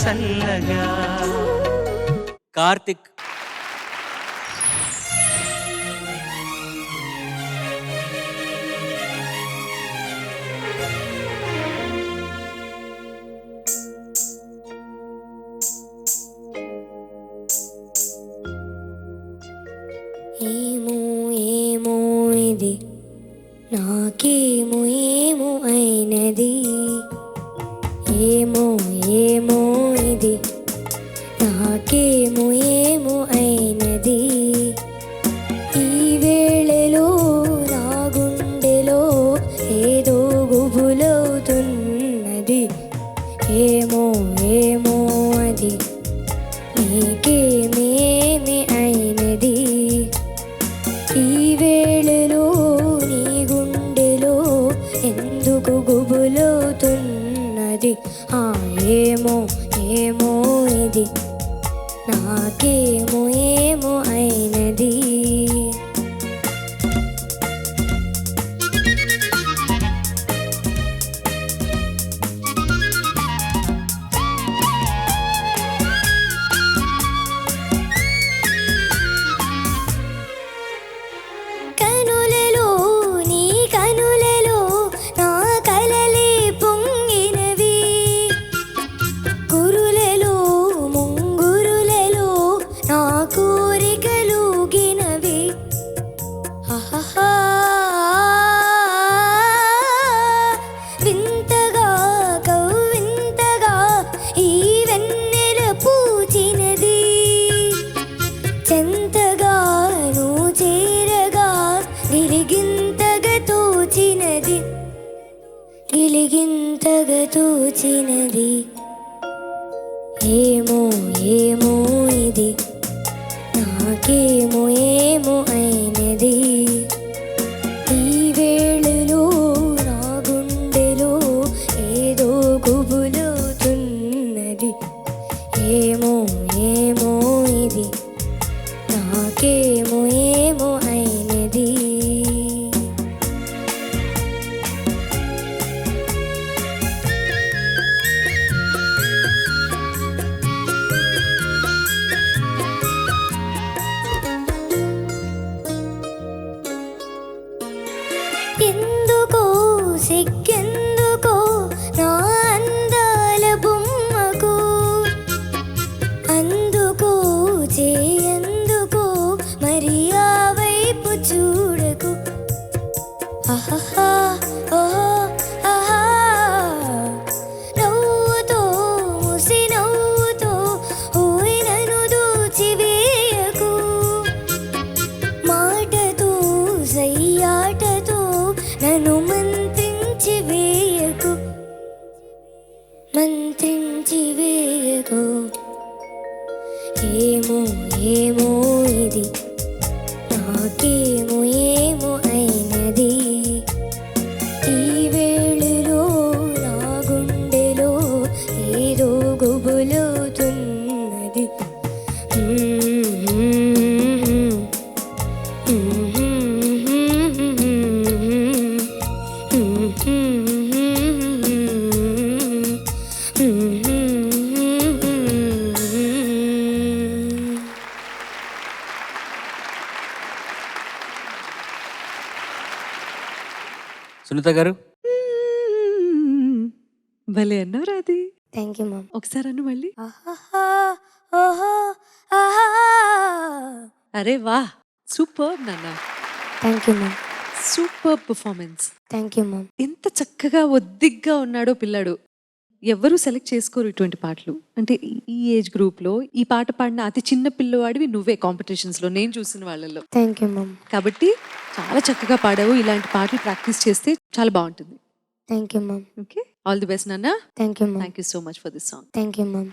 చల్లగా. కార్తిక్. ఏమో ఏమో ఇది నాకేమో ఏమో అయినది, ఏమో ఏమో ఇది నాకేమో ఏమో అయినది. ఈ వేళలో నా గుండెలో ఏదో గుబులవుతున్నది, ఏమో ఏమో అది నీకేమేమి అయినది. ఈ వేళలో నీ గుండెలో ఎందుకు గుబులవుతున్నది, ఏమో ఏమో ఇది నాకేమో ఏమో అయినది. కనులలో నీ కనులలో నా కలలే పొంగినవి, గురులలో ముంగురులలో నా కోరికలుగినవి. ఆహా వింతగా కవ్వింతగా ఈ వెన్నెల పూచినది, చెంతగాను చేరగా గిలిగింతగా తోచినది, గిలిగింతగా తోచినది. ఏమో ఏమో ఇది నాకేమో ఏమో అయినది. ఈ వేళలో నా గుండెలో ఏదో గుబులవుతున్నది, ఏమో ఏమో ఇది నాకేమో ఏమో అయినది. ఎందుకో సిగ్గెందుకో నా అందాల బొమ్మకు, అందుకో చేయందుకో మరి ఆ వైపు చూడకు. ఆహా ఓహో ఆహా నవ్వుతో ముసి నవ్వుతో ఓయ్ నన్ను దోచివేయకు, మాటతో సయ్యాటతో నన్ను మంత్రించి వేయకు, మంత్రించి వేయకు. ఏమో ఏమో ఇది నాకేమో ఏమో అయినది. ఈ వేళలో నా గుండెలో ఏదో గుబులవుతున్నది. సునీత గారు. భలే అన్నారు అది. Thank you ma'am. ఒకసారి అను మళ్ళీ. ఆహా ఓహో ఆహా. అరే వా, సూపర్ నాన్న, thank you ma'am. Super performance. Thank you ma'am. ఎంత చక్కగా ఒద్దిగ్గా ఉన్నాడో పిల్లాడు. ఎవరు సెలెక్ట్ చేసుకోరు ఇటువంటి పాటలు. అంటే ఈ ఏజ్ గ్రూప్ లో ఈ పాట పాడిన అతి చిన్న పిల్లవాడివి నువ్వే కాంపిటీషన్స్ లో, నేను చూసిన వాళ్ళలో. Thank you ma'am. కాబట్టి చాలా చక్కగా పాడావు. ఇలాంటి పాటలు ప్రాక్టీస్ చేస్తే చాలా బాగుంటుంది. Thank you ma'am. Okay, all the best నాన్న. Thank you ma'am. Thank you so much for this song. Thank you ma'am.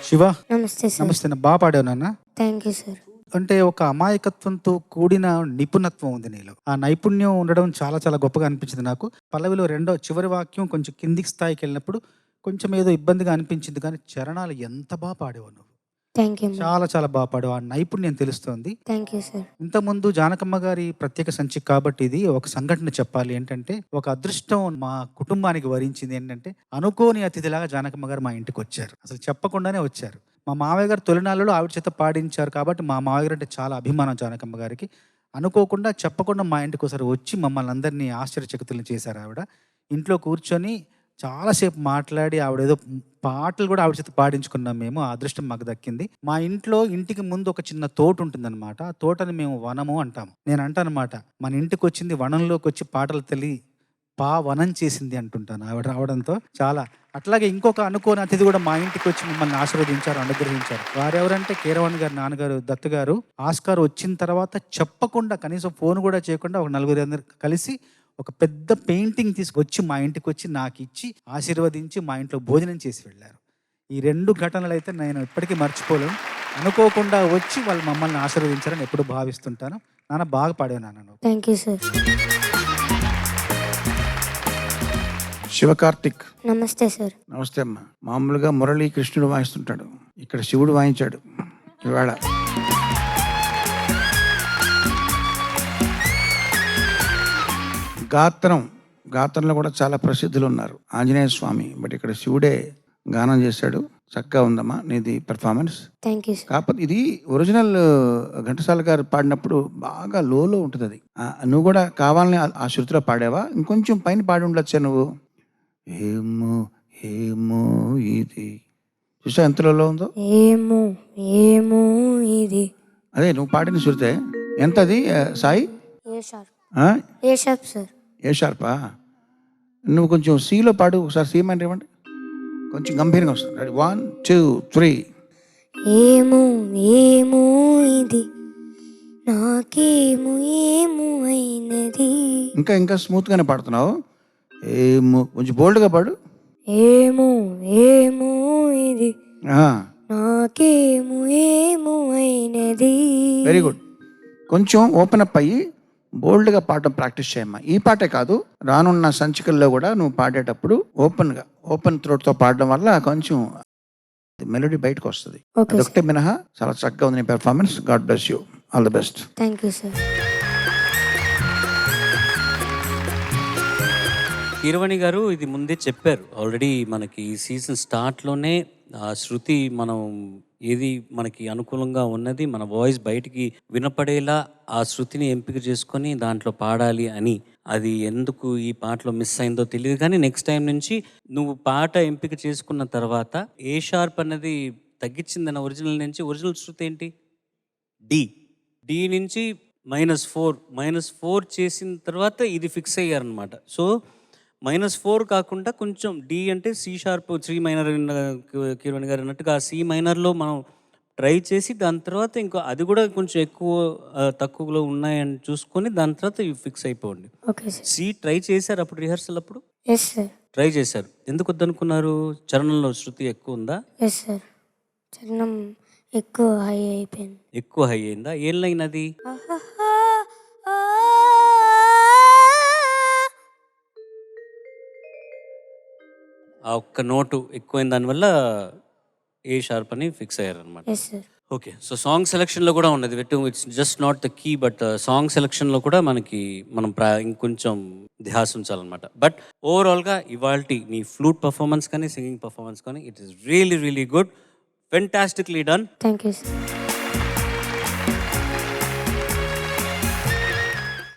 Shiva, నమస్తే సార్. నమస్తే. బాగా పాడావు నాన్న. Thank you sir. అంటే ఒక అమాయకత్వంతో కూడిన నిపుణత్వం ఉంది నీలో. ఆ నైపుణ్యం ఉండడం చాలా చాలా గొప్పగా అనిపించింది నాకు. పల్లవిలో రెండో చివరి వాక్యం కొంచెం కిందికి స్థాయికి వెళ్ళినప్పుడు కొంచెం ఏదో ఇబ్బందిగా అనిపించింది, కానీ చరణాలు ఎంత బాగా పాడేవు నువ్వు. Thank you ma'am. చాలా చాలా బాగా పాడావు. ఆ నైపుణ్యం తెలుస్తోంది. Thank you sir. ఇంతకుముందు జానకమ్మ గారి ప్రత్యేక సంచిక కాబట్టి ఇది ఒక సంఘటన చెప్పాలి ఏంటంటే, ఒక అదృష్టం మా కుటుంబానికి వరించింది ఏంటంటే, అనుకోని అతిథిలాగా జానకమ్మ గారు మా ఇంటికి వచ్చారు. అసలు చెప్పకుండానే వచ్చారు. మా మావయ్య గారు తొలినాళ్ళలో ఆవిడ చేత పాడించారు కాబట్టి మా మావయ్య గారు అంటే చాలా అభిమానం జానకమ్మ గారికి. అనుకోకుండా చెప్పకుండా మా ఇంటికి ఒకసారి వచ్చి మమ్మల్ని అందరినీ ఆశ్చర్యచకితులను చేశారు ఆవిడ. ఇంట్లో కూర్చొని చాలాసేపు మాట్లాడి ఆవిడేదో పాటలు కూడా ఆవిడ చేత పాడించుకున్నాం మేము. ఆ అదృష్టం మాకు దక్కింది. మా ఇంటికి ముందు ఒక చిన్న తోట ఉంటుందన్నమాట. ఆ తోటని మేము వనము అంటాము. నేను అంటానమాట, మన ఇంటికి వచ్చింది వనంలోకి వచ్చి పాటలు తల్లి వనం చేసింది అంటుంటాను ఆవిడ రావడంతో. చాలా అట్లాగే ఇంకొక అనుకోని అతిథి కూడా మా ఇంటికి వచ్చి మమ్మల్ని ఆశీర్వదించారు, అనుగ్రహించారు. వారెవరంటే కీరవాణి గారు నాన్నగారు దత్తు గారు. ఆస్కార్ వచ్చిన తర్వాత చెప్పకుండా కనీసం ఫోన్ కూడా చేయకుండా ఒక నలుగురు అందరు కలిసి ఒక పెద్ద పెయింటింగ్ తీసుకొచ్చి మా ఇంటికి వచ్చి నాకు ఇచ్చి ఆశీర్వదించి మా ఇంట్లో భోజనం చేసి వెళ్ళారు. ఈ 2 ఘటనలు అయితే నేను ఇప్పటికీ మర్చిపోలేను. అనుకోకుండా వచ్చి వాళ్ళు మమ్మల్ని ఆశీర్వదించారని ఎప్పుడు భావిస్తుంటాను. నాన్న బాగా పాడావు నాన్న నువ్వు. Thank you sir. శివకార్తిక్, నమస్తే సార్. నమస్తే అమ్మ. మామూలుగా మురళీ కృష్ణుడు వాయిస్తుంటాడు, ఇక్కడ శివుడు వాయించాడు ఇవాళ. గాత్రంలో కూడా చాలా ప్రసిద్ధులు ఉన్నారు, ఆంజనేయ స్వామి. బట్ ఇక్కడ శివుడే గానం చేశాడు. చక్కగా ఉందమ్మా నీది పెర్ఫార్మెన్స్. Thank you sir. కాకపోతే ఇది ఒరిజినల్ ఘంటసాల గారు పాడినప్పుడు బాగా లోలో ఉంటుంది అది. నువ్వు కూడా కావాలని ఆ శృతిలో పాడావా? ఇంకొంచెం పైన పాడి ఉండొచ్చా నువ్వు? ఏమో ఏమో ఇది చూసా ఎంతలో ఉందో. ఏమో ఏమో ఇది. అదే నువ్వు పాడిన శృతే. ఎంత అది సాయి? A sharp. ఆ? A sharp sir. ఏ షార్పా? నువ్వు కొంచెం సీలో పాడు ఒకసారి. సీ అంటే ఇవ్వండి, కొంచెం గంభీరంగా వస్తుంది. రెడీ 1 2 3. ఏమో ఏమో ఇది నాకేమో ఏమో అయినది. ఇంకా స్మూత్గానే పాడుతున్నావు. ఏమో కొంచెం బోల్డ్గా పాడు. ఏమో ఏమో ఇది ఆ, నాకేమో ఏమో అయినది. Very good. కొంచెం ఓపెన్ అప్ అయ్యి బోల్డ్గా పాడటం ప్రాక్టీస్ చేయమ్మా. ఈ పాటే కాదు, రానున్న సంచికల్లో కూడా నువ్వు పాడేటప్పుడు ఓపెన్ థ్రోట్తో పాడడం వల్ల కొంచెం మెలోడీ బయటకు వస్తుంది. Okay sir. అదొకటే మినహా చాలా చక్కగా ఉంది నీ performance. God bless you. All the best. Thank you sir. Keeravani గారు ఇది ముందే చెప్పారు ఆల్రెడీ. మనకి ఈ సీజన్ స్టార్ట్లోనే ఆ శృతి మనం ఏది మనకి అనుకూలంగా ఉన్నది, మన వాయిస్ బయటికి వినపడేలా ఆ శృతిని ఎంపిక చేసుకొని దాంట్లో పాడాలి అని. అది ఎందుకు ఈ పాటలో మిస్ అయిందో తెలియదు, కానీ నెక్స్ట్ టైం నుంచి నువ్వు పాట ఎంపిక చేసుకున్న తర్వాత ఏ షార్ప్ అన్నది తగ్గించిందన్న ఒరిజినల్ నుంచి. ఒరిజినల్ శృతి ఏంటి? డి నుంచి -4 చేసిన తర్వాత ఇది ఫిక్స్ అయ్యారనమాట. సో -4 కాకుండా కొంచెం డి అంటే సి షార్ప్ 3 మైనర్ కీరవాణి గారు అన్నట్టుగా ఆ సి మైనర్లో మనం ట్రై చేసి దాని తర్వాత ఇంకో అది కూడా కొంచెం ఎక్కువ తక్కువలో ఉన్నాయని చూసుకొని దాని తర్వాత ఇవి ఫిక్స్ అయిపోండి. Okay sir. సి ట్రై చేశారు అప్పుడు రిహర్సల్ అప్పుడు? Yes sir. ట్రై చేశారు. ఎందుకు వద్దనుకున్నారు? చరణంలో శృతి ఎక్కువ ఉందా? Yes sir. చరణం ఎక్కువ హై అయిపోయింది. ఎక్కువ హై అయిందా? ఏం లైన్ అది? ఆ ఒక్క నోటు ఎక్కువైన దానివల్ల ఏ షార్ప్ అని ఫిక్స్ అయ్యారనమాట. Yes sir. Okay. So song సెలక్షన్లో కూడా ఉన్నది. It's just not the key, but song సెలక్షన్లో కూడా మనం ఇంకొంచెం ధ్యాస ఉంచాలన్నమాట. బట్ ఓవరాల్గా ఇవాల్టి నీ ఫ్లూట్ పర్ఫార్మెన్స్ కానీ సింగింగ్ పర్ఫార్మెన్స్ కానీ it is really really good. Fantastically done. Thank you sir.